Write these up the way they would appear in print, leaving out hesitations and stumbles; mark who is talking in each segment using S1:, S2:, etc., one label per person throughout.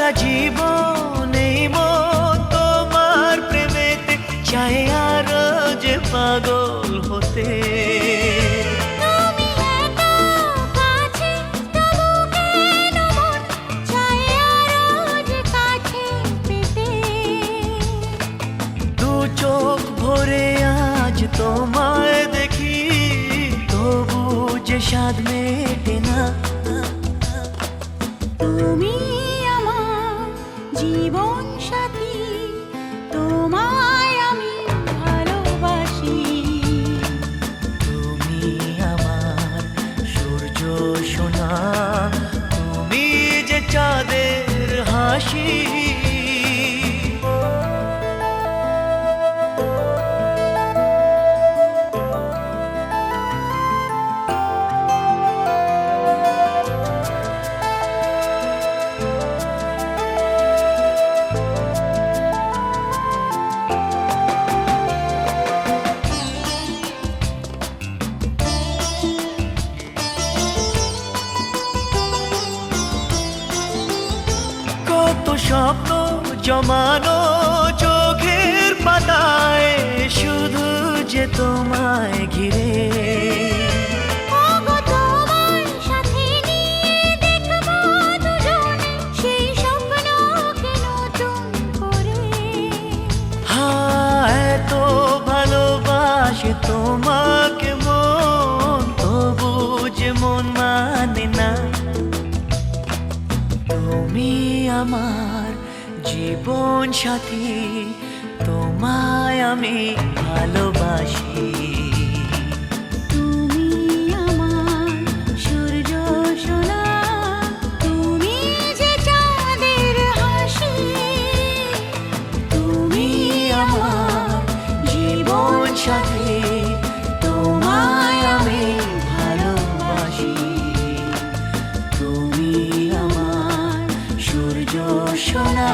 S1: সারা জীবন এই মন তোমার প্রেমেতে চাই আরো যে পাগল হতে। চোখ ভরে আজ তোমায় দেখি তবু যে স্বাদ মেটে না।
S2: তুমি আমার জীবন সাথী, তোমায় আমি ভালোবাসি।
S1: তুমি আমার সূর্য সোনা, তুমি যে চাঁদের হাসি। স্বপ্ন জমানো চোখের পাতায় শুধু যে তোমায় ঘিরে। এত ভালোবাসে তোমাকে মন, তবু যে মন মানে না। তুমি আমার জীবন সাথী, তোমায় আমি ভালোবাসি।
S2: তুমি আমার সূর্য সোনা, তুমি যে চাঁদের হাসি।
S1: তুমি আমার জীবন সাথী, তোমায় আমি ভালোবাসি। তুমি আমার সূর্য সোনা,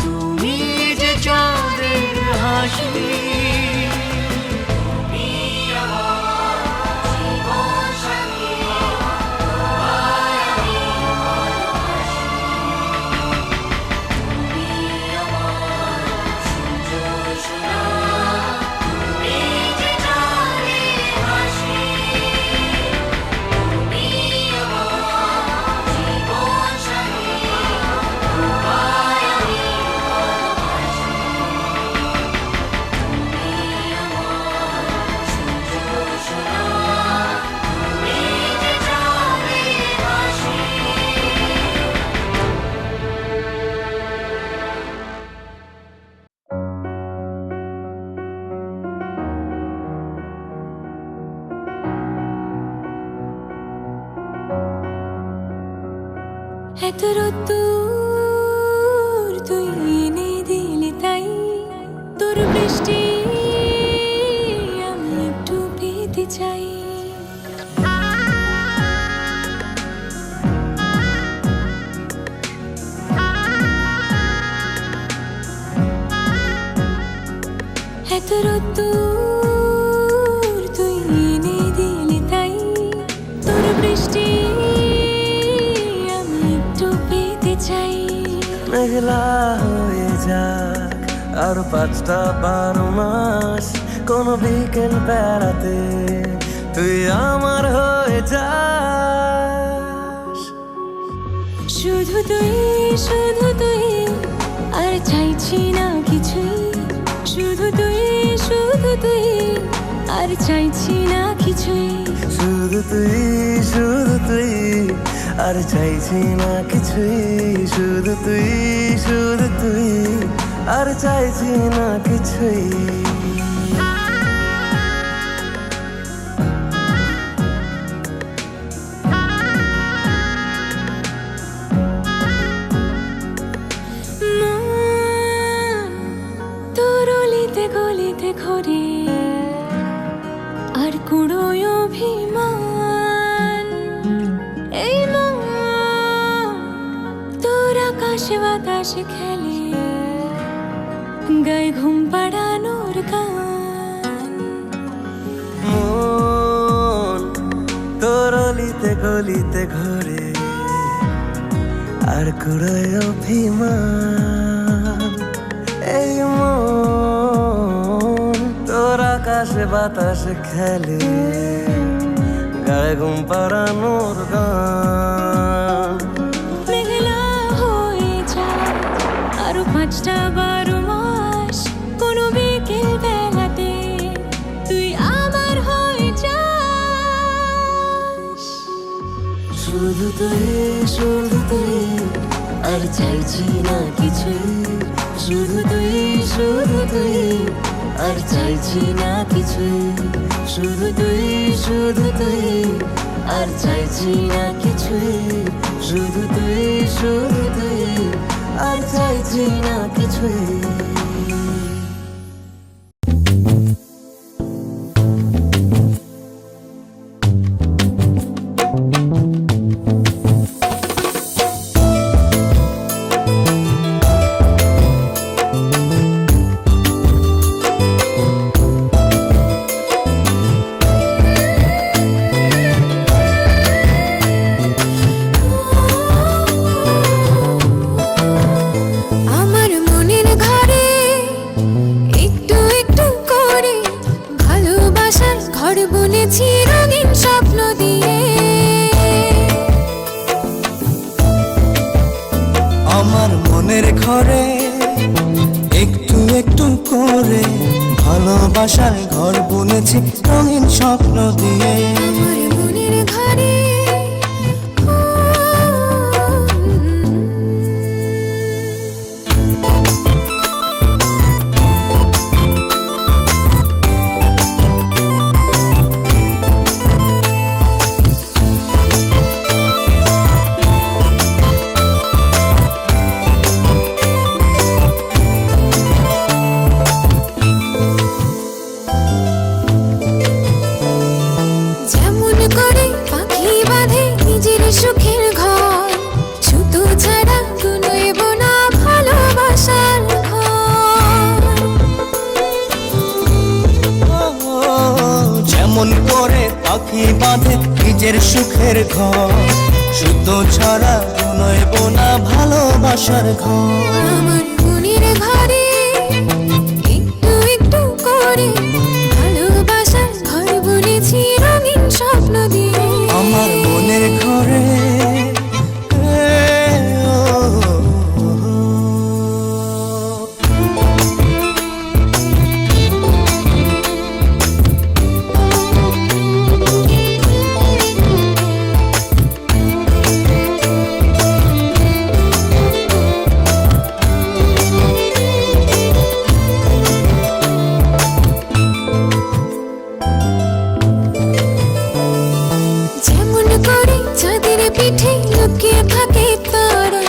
S1: তুমি যে চাঁদের হাসি।
S2: এত রোদ্দুর তুই এনে দিলি তাই, তোর বৃষ্টি আমি একটু পেতে চাই। এত রোদ্দুর তুই এনে দিলি তাই, তোর বৃষ্টি
S3: মেঘলা হয়ে যাক আর 5টা 12 মাস, কোনো বিকেল বেড়াতে তুই আমার হয়ে যাস।
S2: শুধু তুই আর চাইছি না কিছুই। শুধু তুই আর চাইছি না কিছুই।
S3: শুধু তুই আর চাইছি না কিছুই। শুধু তুই আর চাইছি না কিছুই।
S2: তোর অলিতে গলিতে ঘরে আর কুড়োয় অভিমান। এই মন তোর আকাশে বাতাসে খেলে, গায়ে ঘুম পাড়ানোর গান।
S3: মন তোর অলিতে গলিতে ঘরে আর কুড়োয় অভিমান। এই মন তোর আকাশে বাতাসে খেলে, গায়ে ঘুম পাড়ানোর গান।
S2: মেঘলা হয়ে যায় আরো 5টা-12 মাস, কোনো বিকেল বেলাতে তুই আমার হয়ে যাস।
S1: শুধু তুই, শুধু তুই, আর চাইছি না কিছুই। শুধু তুই, শুধু তুই, আর চাইছি না কিছুই। শুধু তুই, শুধু তুই, আর চাইছি না কিছুই। শুধু তুই, শুধু তুই, আর চাইছি না কিছুই।
S2: আমার মনের ঘরে একটু একটু করে ভালোবাসার ঘর বুনেছি রঙিন স্বপ্ন দিয়ে।
S3: আমার মনের ঘরে একটু একটু করে ভালোবাসার ঘর বুনেছি রঙিন স্বপ্ন দিয়ে।
S2: আমার মনের ঘরে যেমন করে পাখি বাঁধে নিজের সুখের ঘর, সুতো ছাড়া গুনইব না ভালোবাসার ঘর।
S3: যেমন করে পাখি বাঁধে নিজের সুখের ঘর, শুদ্ধ ছাড়া নয়ব না ভালোবাসার ঘর।
S2: আমার মনের ঘরে একটু একটু করে ভালোবাসার ঘর বুনেছি রঙিন স্বপ্ন দিয়ে।
S3: আমার মনের ঘরে
S2: যেমন করে চাঁদের পিঠে লুকিয়ে থাকে তারা,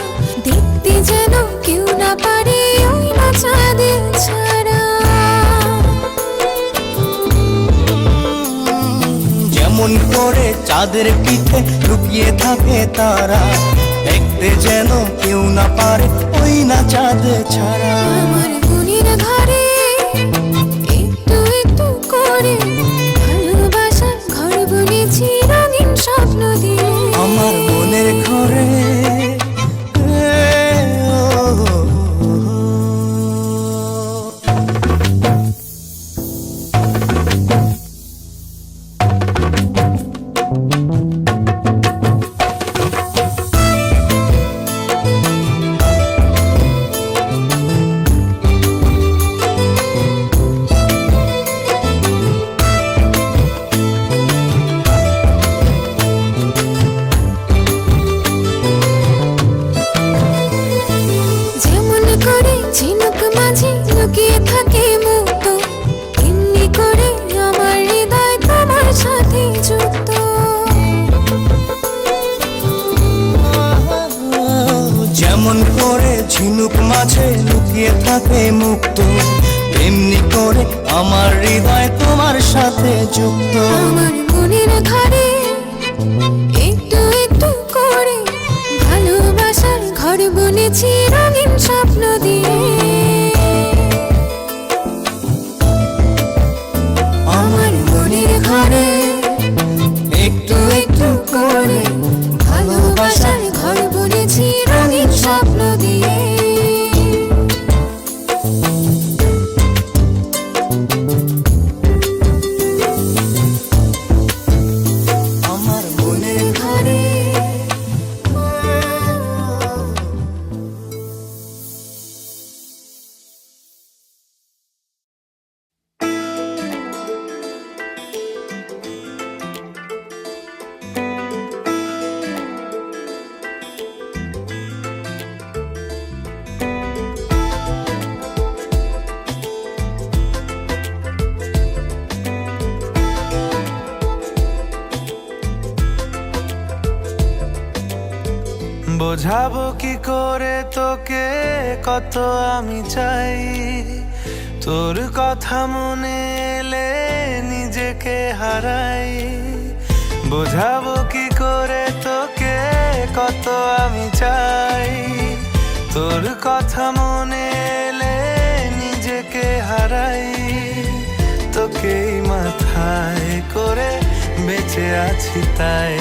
S2: দেখতে যেন কেউ না পারে ওই না চাঁদের ছাড়া।
S3: যেমন করে চাঁদের পিঠে লুকিয়ে থাকে তারা, দেখতে যেন কেউ না পারে ওই না চাঁদ ছাড়া।
S2: আমার মনের ঘরে একটু একটু করে ভালোবাসার ঘর বুনেছি রঙিন স্বপ্ন দিয়ে।
S3: আমার মনের ঘরে
S2: যেমন করে ঝিনুক মাঝে লুকিয়ে থাকে মুক্ত, এমনি করে আমার হৃদয় তোমার সাথে যুক্ত।
S3: যেমন করে ঝিনুক মাঝে লুকিয়ে থাকে মুক্ত, তেমনি করে আমার হৃদয় তোমার সাথে যুক্ত।
S2: আমার মনের ঘরে একটু একটু করে ভালোবাসার ঘর বুনেছি রঙিন স্বপ্ন দিয়ে। আমার মনের ঘরে একটু একটু করে ভালোবাসার ঘর বুনেছি রঙিন
S4: বোঝাবো কি করে তোকে কত আমি চাই, তোর কথা মনে এলে নিজেকে হারাই। বোঝাবো কি করে তোকে কত আমি চাই, তোর কথা মনে এলে নিজেকে হারাই। তোকেই মাথায় করে বেঁচে আছি তাই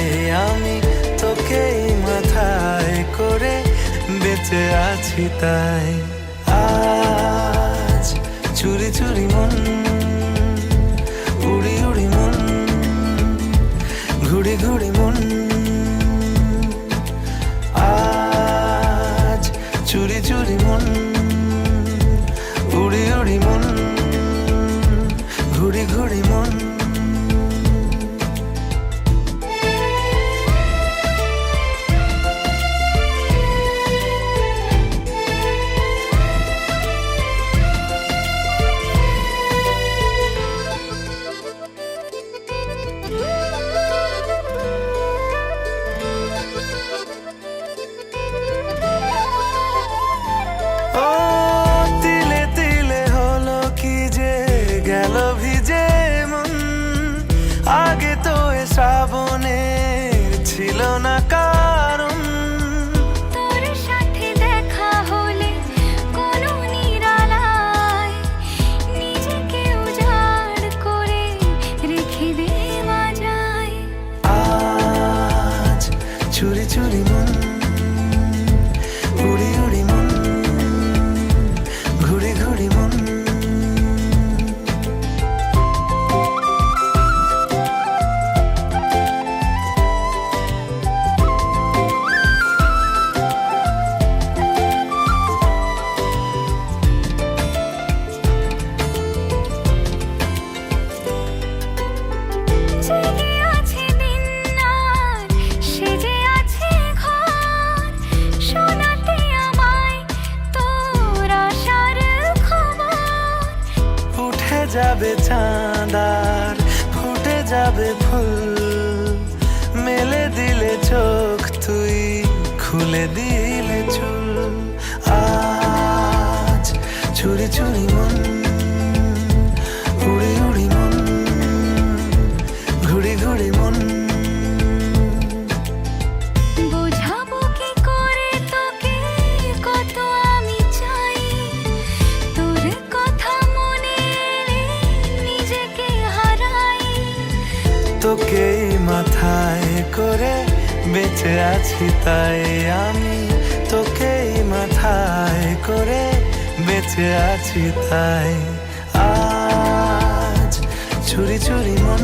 S4: আমি, তোকেই মাথায় করে বেঁচে আছি তাই। আজ চুরি চুরি মন, উড়ি উড়ি মন, ঘুড়ি ঘুড়ি মন। আজ চুরি চুরি মন, উড়ি উড়ি মন, ঘুড়ি ঘুড়ি মন। ও তিলে তিলে হলো কি যে গেল ভিজে মন, আগে তো এ শ্রাবণের ছিল না কারণ।
S2: তোর সাথে দেখা হলে কোনো নিরালায় নিজেকে উজাড় করে রেখে দেওয়া যায়।
S4: আজ চুরি চুরি মন, উড়ি উড়ি মন, ঘুড়ি ঘুড়ি মন।
S2: জেগে আছে দিন আর সেজে আছে ঘর, শোনাতে আমায় তোর আশার খবর।
S4: উঠে যাবে চাঁদ আর ফুটে যাবে ফুল, মেলে দিলে চোখ তুই খুলে দিলে চুল। আজ চুরি চুরি মন, উড়ি উড়ি মন, ঘুড়ি ঘুড়ি মন।
S2: বোঝাবো কি করে তোকে কত আমি চাই, তোর কথা মনে এলে নিজেকে হারাই।
S4: তোকেই মাথায় করে বেঁচে আছি তাই আমি, তোকেই মাথায় করে বেঁচে আছি তাই। আজ চুরি চুরি মন,